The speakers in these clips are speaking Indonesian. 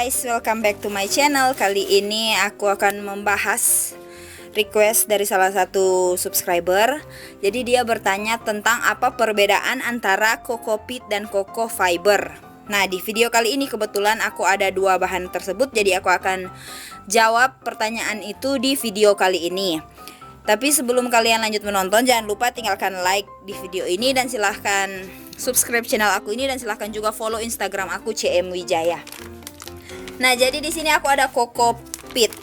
guys, welcome back to my channel. Kali ini aku akan membahas request dari salah satu subscriber. Jadi dia bertanya tentang apa perbedaan antara Coco Peat dan Coco Fiber. Nah, di video kali ini kebetulan aku ada dua bahan tersebut, jadi aku akan jawab pertanyaan itu di video kali ini. Tapi sebelum kalian lanjut menonton, jangan lupa tinggalkan like di video ini dan silahkan subscribe channel aku ini, dan silahkan juga follow Instagram aku CM Wijaya. Nah, jadi di sini aku ada Coco Peat.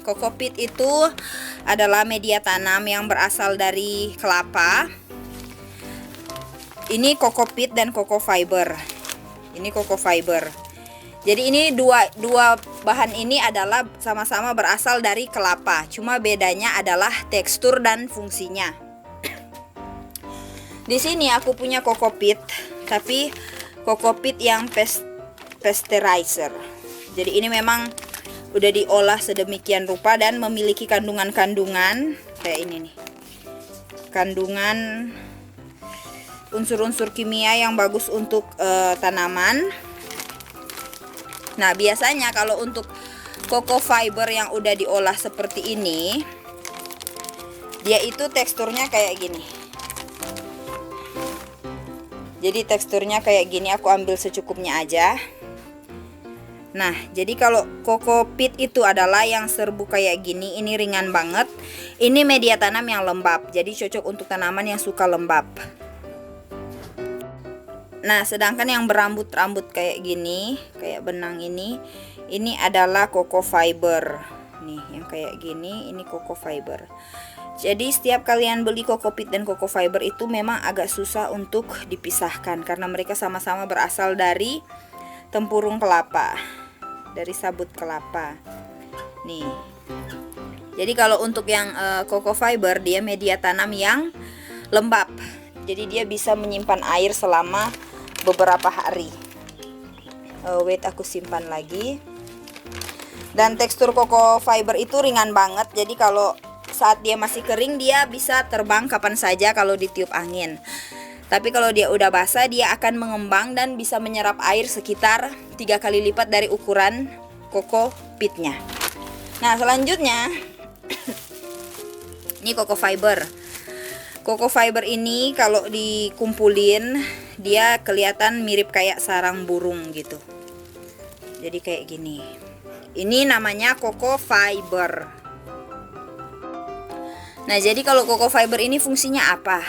Coco Peat itu adalah media tanam yang berasal dari kelapa. Ini Coco Peat dan Coco Fiber. Ini Coco Fiber. Jadi ini dua bahan ini adalah sama-sama berasal dari kelapa. Cuma bedanya adalah tekstur dan fungsinya. Di sini aku punya Coco Peat, tapi Coco Peat yang pasteurizer. Jadi ini memang udah diolah sedemikian rupa dan memiliki kandungan-kandungan kayak ini nih. Kandungan unsur-unsur kimia yang bagus untuk tanaman. Nah, biasanya kalau untuk Coco Fiber yang udah diolah seperti ini, dia itu teksturnya kayak gini. Jadi teksturnya kayak gini, aku ambil secukupnya aja. Nah, jadi kalau Coco Peat itu adalah yang serbu kayak gini, ini ringan banget. Ini media tanam yang lembab, jadi cocok untuk tanaman yang suka lembab. Nah, sedangkan yang berambut-rambut kayak gini, kayak benang ini adalah Coco Fiber. Nih, yang kayak gini, ini Coco Fiber. Jadi setiap kalian beli Coco Peat dan Coco Fiber itu memang agak susah untuk dipisahkan karena mereka sama-sama berasal dari tempurung kelapa, dari sabut kelapa. Nih. Jadi kalau untuk yang Coco Fiber, dia media tanam yang lembab. Jadi dia bisa menyimpan air selama beberapa hari. Wait, aku simpan lagi. Dan tekstur Coco Fiber itu ringan banget. Jadi kalau saat dia masih kering, dia bisa terbang kapan saja kalau ditiup angin. Tapi kalau dia udah basah, dia akan mengembang dan bisa menyerap air sekitar 3 kali lipat dari ukuran Coco Peatnya. Nah, selanjutnya ini Coco Fiber. Coco Fiber ini kalau dikumpulin, dia kelihatan mirip kayak sarang burung gitu. Jadi kayak gini. Ini namanya Coco Fiber. Nah, jadi kalau Coco Fiber ini fungsinya apa?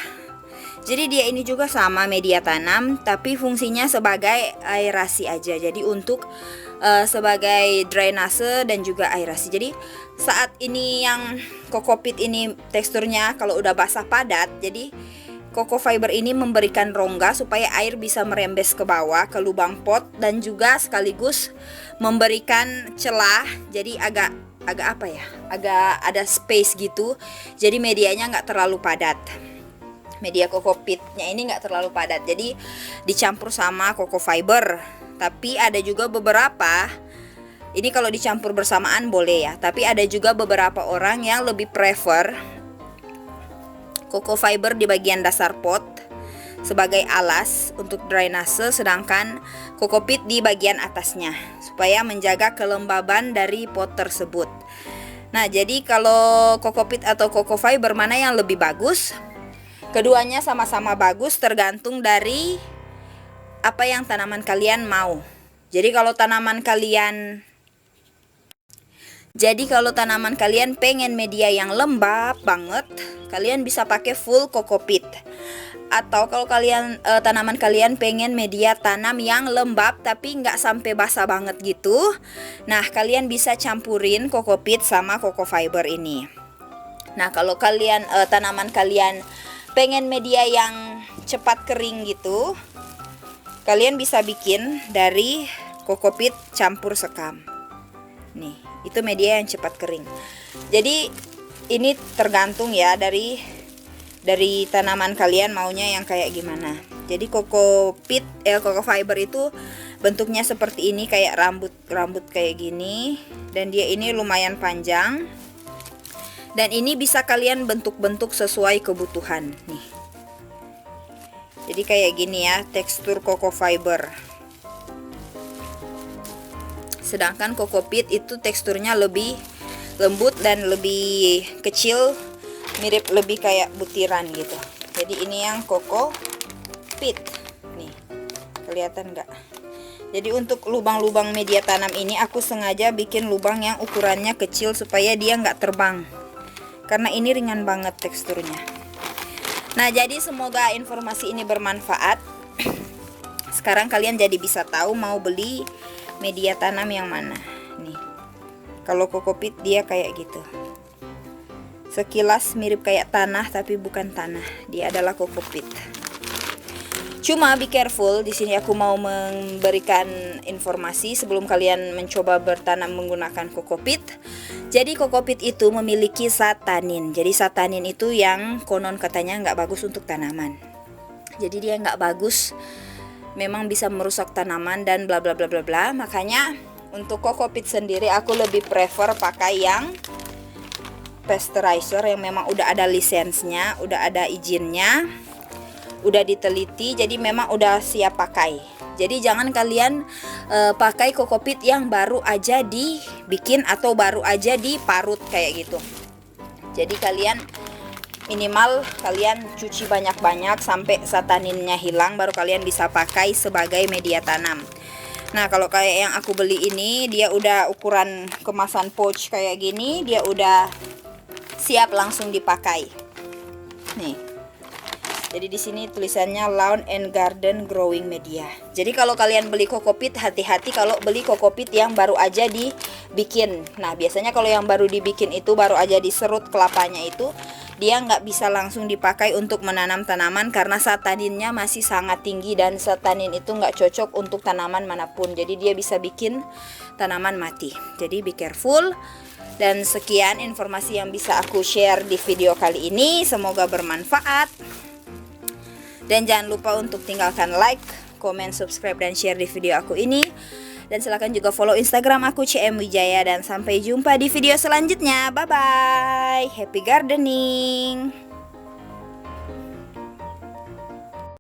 Jadi dia ini juga sama media tanam, tapi fungsinya sebagai aerasi aja. Jadi untuk sebagai drainase dan juga aerasi. Jadi saat ini yang Coco Peat ini teksturnya kalau udah basah padat, jadi Coco Fiber ini memberikan rongga supaya air bisa merembes ke bawah ke lubang pot, dan juga sekaligus memberikan celah. Jadi agak apa ya? Agak ada space gitu. Jadi medianya nggak terlalu padat. Media Coco Peatnya ini nggak terlalu padat, jadi dicampur sama Coco Fiber. Tapi ada juga beberapa, ini kalau dicampur bersamaan boleh ya, tapi ada juga beberapa orang yang lebih prefer Coco Fiber di bagian dasar pot sebagai alas untuk drainase, sedangkan Coco Peat di bagian atasnya supaya menjaga kelembaban dari pot tersebut. Nah, jadi kalau Coco Peat atau Coco Fiber mana yang lebih bagus? Keduanya sama-sama bagus, tergantung dari apa yang tanaman kalian mau. Jadi kalau tanaman kalian pengen media yang lembab banget, kalian bisa pakai full Coco Peat. Atau kalau tanaman kalian pengen media tanam yang lembab tapi nggak sampai basah banget gitu, nah kalian bisa campurin Coco Peat sama Coco Fiber ini. Nah, kalau tanaman kalian pengen media yang cepat kering gitu, kalian bisa bikin dari Coco Peat campur sekam. Nih, itu media yang cepat kering. Jadi ini tergantung ya dari tanaman kalian maunya yang kayak gimana. Jadi Coco Fiber itu bentuknya seperti ini, kayak rambut kayak gini, dan dia ini lumayan panjang. Dan ini bisa kalian bentuk-bentuk sesuai kebutuhan nih. Jadi kayak gini ya tekstur Coco Fiber. Sedangkan kokopit itu teksturnya lebih lembut dan lebih kecil, mirip lebih kayak butiran gitu. Jadi ini yang kokopit. Nih, kelihatan nggak? Jadi untuk lubang-lubang media tanam ini aku sengaja bikin lubang yang ukurannya kecil supaya dia nggak terbang. Karena ini ringan banget teksturnya. Nah, jadi semoga informasi ini bermanfaat. Sekarang kalian jadi bisa tahu mau beli media tanam yang mana. Nih, kalau kokopit dia kayak gitu. Sekilas mirip kayak tanah tapi bukan tanah. Dia adalah kokopit. Cuma be careful, di sini aku mau memberikan informasi sebelum kalian mencoba bertanam menggunakan kokopit. Jadi kokopit itu memiliki satanin. Jadi satanin itu yang konon katanya nggak bagus untuk tanaman. Jadi dia nggak bagus, memang bisa merusak tanaman dan bla bla bla bla bla. Makanya untuk kokopit sendiri aku lebih prefer pakai yang pasteurizer yang memang udah ada lisensnya, udah ada izinnya, udah diteliti, jadi memang udah siap pakai. Jadi jangan kalian pakai kokopit yang baru aja dibikin atau baru aja diparut kayak gitu. Jadi kalian minimal kalian cuci banyak-banyak sampai sataninnya hilang, baru kalian bisa pakai sebagai media tanam. Nah, kalau kayak yang aku beli ini, dia udah ukuran kemasan pouch kayak gini, dia udah siap langsung dipakai. Nih. Jadi di sini tulisannya Lawn and Garden Growing Media. Jadi kalau kalian beli kokopit, hati-hati kalau beli kokopit yang baru aja dibikin. Nah, biasanya kalau yang baru dibikin itu baru aja diserut kelapanya itu, dia nggak bisa langsung dipakai untuk menanam tanaman karena sataninnya masih sangat tinggi dan satanin itu nggak cocok untuk tanaman manapun. Jadi dia bisa bikin tanaman mati. Jadi be careful. Dan sekian informasi yang bisa aku share di video kali ini. Semoga bermanfaat. Dan jangan lupa untuk tinggalkan like, komen, subscribe, dan share di video aku ini. Dan silahkan juga follow Instagram aku CM Wijaya. Dan sampai jumpa di video selanjutnya. Bye bye. Happy gardening.